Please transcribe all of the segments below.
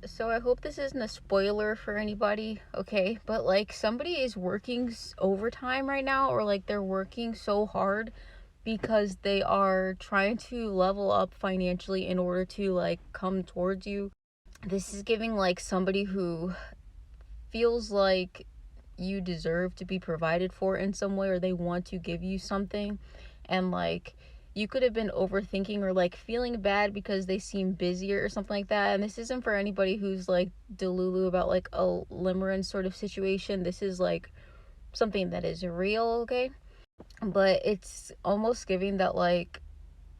So I hope this isn't a spoiler for anybody, okay? But like somebody is working overtime right now, or like they're working so hard because they are trying to level up financially in order to like come towards you. This is giving like somebody who feels like you deserve to be provided for in some way, or they want to give you something, and like you could have been overthinking or like feeling bad because they seem busier or something like that. And this isn't for anybody who's like delulu about like a limerence sort of situation. This is like something that is real, okay? But it's almost giving that like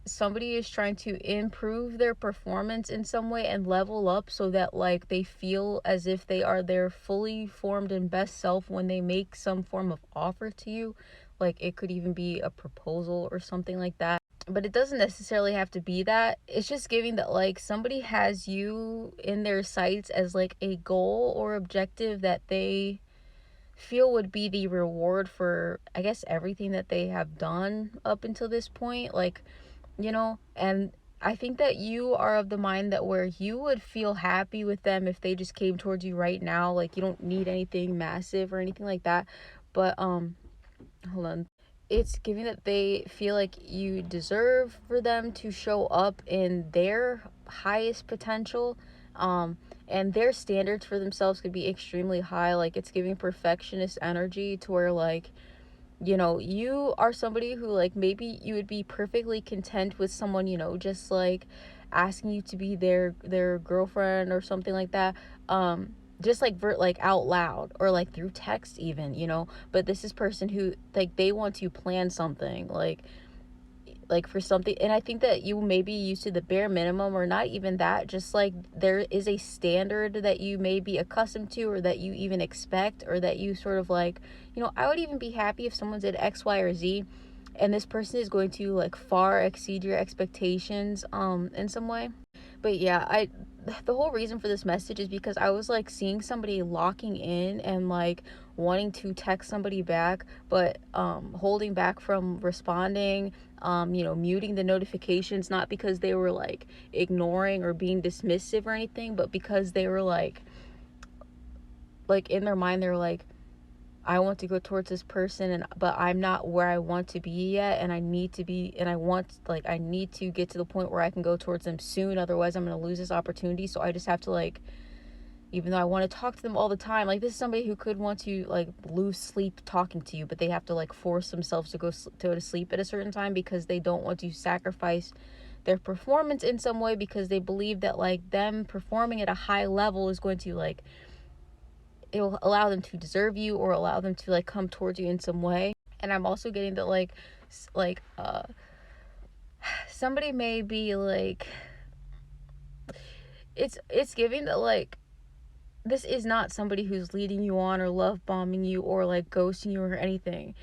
somebody is trying to improve their performance in some way and level up so that like they feel as if they are their fully formed and best self when they make some form of offer to you. Like it could even be a proposal or something like that, but it doesn't necessarily have to be that. It's just giving that like somebody has you in their sights as like a goal or objective that they feel would be the reward for, I guess, everything that they have done up until this point. Like, and I think that you are of the mind that where you would feel happy with them if they just came towards you right now. Like you don't need anything massive or anything like that. But hold on. It's giving that they feel like you deserve for them to show up in their highest potential. And their standards for themselves could be extremely high. Like it's giving perfectionist energy to where like, you are somebody who like maybe you would be perfectly content with someone, just like asking you to be their girlfriend or something like that. Just like like out loud or like through text even, but this is person who like they want to plan something like for something. And I think that you may be used to the bare minimum, or not even that, just like there is a standard that you may be accustomed to, or that you even expect, or that you sort of like, I would even be happy if someone did X, Y, or Z, and this person is going to like far exceed your expectations in some way. But yeah, the whole reason for this message is because I was like seeing somebody locking in and like wanting to text somebody back, but holding back from responding, muting the notifications, not because they were like ignoring or being dismissive or anything, but because they were like in their mind they're like, I want to go towards this person, and but I'm not where I want to be yet, and I need to be, and I need to get to the point where I can go towards them soon, otherwise I'm going to lose this opportunity. So I just have to like, even though I want to talk to them all the time, like this is somebody who could want to like lose sleep talking to you, but they have to like force themselves to go to sleep at a certain time because they don't want to sacrifice their performance in some way, because they believe that like them performing at a high level is going to like, it will allow them to deserve you, or allow them to like come towards you in some way. And I'm also getting that like somebody may be like, it's giving that like this is not somebody who's leading you on or love bombing you or like ghosting you or anything,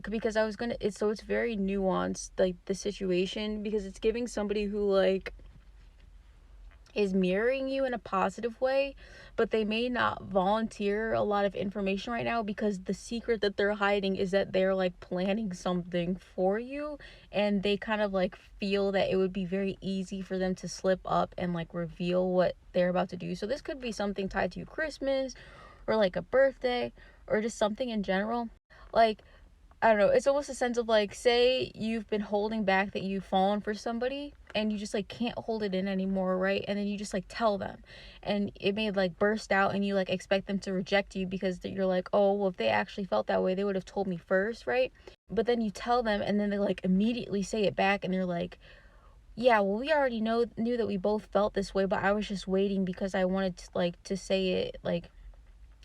because I was gonna it's very nuanced, like the situation, because it's giving somebody who like is mirroring you in a positive way, but they may not volunteer a lot of information right now, because the secret that they're hiding is that they're like planning something for you, and they kind of like feel that it would be very easy for them to slip up and like reveal what they're about to do. So this could be something tied to Christmas, or like a birthday, or just something in general. Like, I don't know, it's almost a sense of like, say you've been holding back that you've fallen for somebody, and you just like can't hold it in anymore, right? And then you just like tell them, and it may like burst out, and you like expect them to reject you because you're like, oh well, if they actually felt that way they would have told me first, right? But then you tell them, and then they like immediately say it back, and they're like, yeah, well, we already knew that we both felt this way, but I was just waiting because I wanted to like to say it like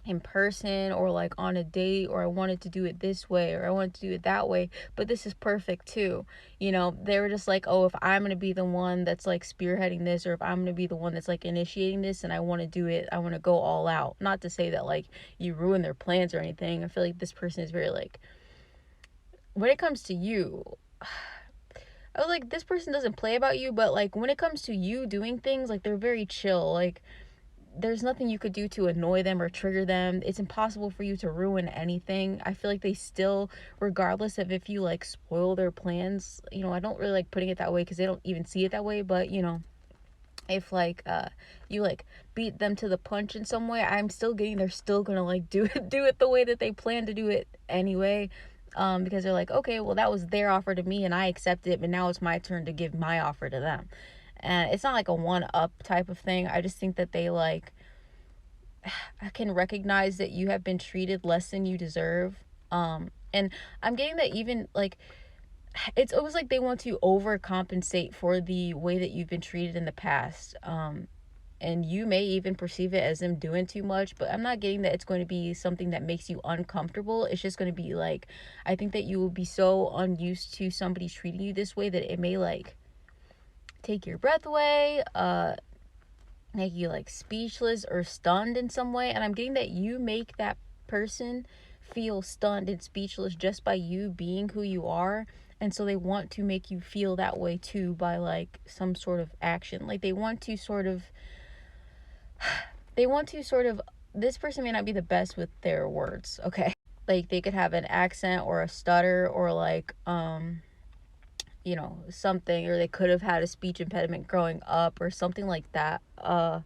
in person, or like on a date, or I wanted to do it this way, or I wanted to do it that way, but this is perfect too. They were just like, oh, if I'm gonna be the one that's like spearheading this, or if I'm gonna be the one that's like initiating this, and I want to do it, I want to go all out. Not to say that like you ruin their plans or anything. I feel like this person is very like, when it comes to you, I was like, this person doesn't play about you, but like when it comes to you doing things, like they're very chill. Like there's nothing you could do to annoy them or trigger them. It's impossible for you to ruin anything. I feel like they still, regardless of if you like spoil their plans, I don't really like putting it that way because they don't even see it that way, but if like you like beat them to the punch in some way, I'm still getting they're still gonna like do it the way that they plan to do it anyway, because they're like, okay, well, that was their offer to me and I accepted it, but now it's my turn to give my offer to them. And it's not like a one up type of thing. I just think that they like can recognize that you have been treated less than you deserve. And I'm getting that even like it's almost like they want to overcompensate for the way that you've been treated in the past. And you may even perceive it as them doing too much, but I'm not getting that it's going to be something that makes you uncomfortable. It's just going to be like, I think that you will be so unused to somebody treating you this way that it may like take your breath away, make you like speechless or stunned in some way. And I'm getting that you make that person feel stunned and speechless just by you being who you are. And so they want to make you feel that way too by like some sort of action. Like they want to sort of this person may not be the best with their words, okay? Like they could have an accent or a stutter or like something, or they could have had a speech impediment growing up or something like that. That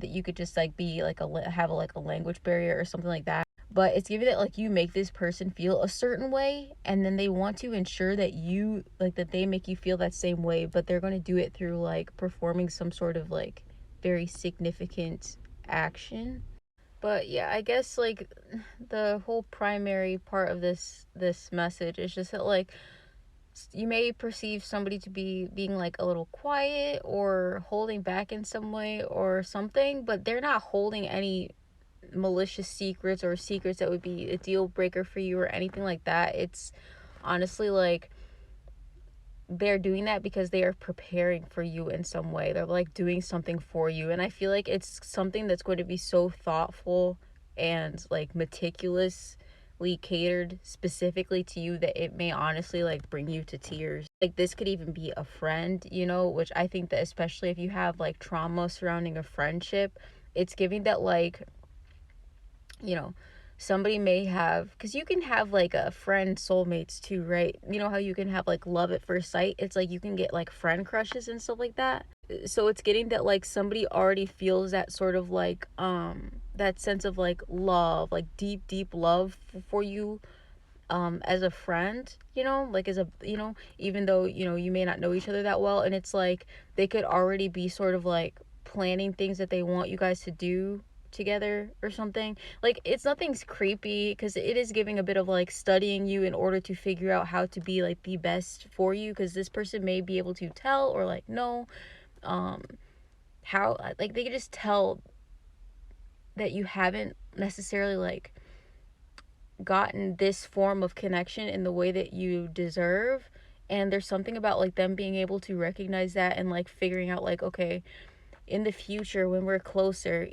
you could just like be like have a language barrier or something like that. But it's giving it like you make this person feel a certain way, and then they want to ensure that you like that they make you feel that same way, but they're going to do it through like performing some sort of like very significant action. But yeah, I guess like the whole primary part of this message is just that like you may perceive somebody to be being like a little quiet or holding back in some way or something, but they're not holding any malicious secrets or secrets that would be a deal breaker for you or anything like that. It's honestly like they're doing that because they are preparing for you in some way. They're like doing something for you, and I feel like it's something that's going to be so thoughtful and like meticulously catered specifically to you that it may honestly like bring you to tears. Like this could even be a friend, which I think that especially if you have like trauma surrounding a friendship, it's giving that like somebody may have, because you can have like a friend soulmates too, right? You know how you can have like love at first sight? It's like you can get like friend crushes and stuff like that. So it's getting that like somebody already feels that sort of like that sense of like love, like deep love for you as a friend, like as a even though you may not know each other that well. And it's like they could already be sort of like planning things that they want you guys to do together or something. Like it's nothing's creepy, because it is giving a bit of like studying you in order to figure out how to be like the best for you, because this person may be able to tell or like know how like they can just tell that you haven't necessarily like gotten this form of connection in the way that you deserve. And there's something about like them being able to recognize that and like figuring out like, okay, in the future when we're closer,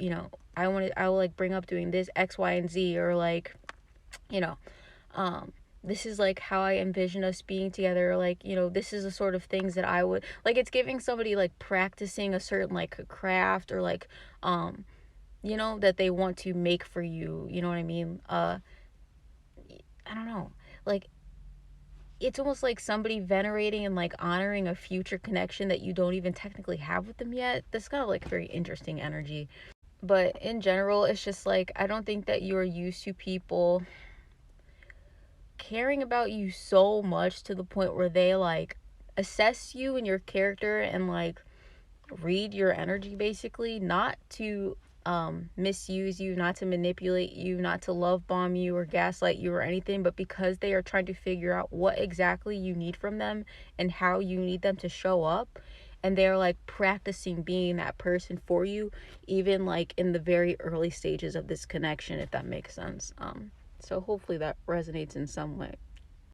I will like bring up doing this X, Y, and Z, or like, this is like how I envision us being together, or like, this is the sort of things that I would like. It's giving somebody like practicing a certain like craft, or like that they want to make for you, you know what I mean? I don't know, like it's almost like somebody venerating and like honoring a future connection that you don't even technically have with them yet. That's kind of like very interesting energy. But in general, it's just like I don't think that you're used to people caring about you so much to the point where they like assess you and your character and like read your energy, basically, not to misuse you, not to manipulate you, not to love bomb you or gaslight you or anything, but because they are trying to figure out what exactly you need from them and how you need them to show up. And they're like practicing being that person for you, even like in the very early stages of this connection, if that makes sense. So hopefully that resonates in some way.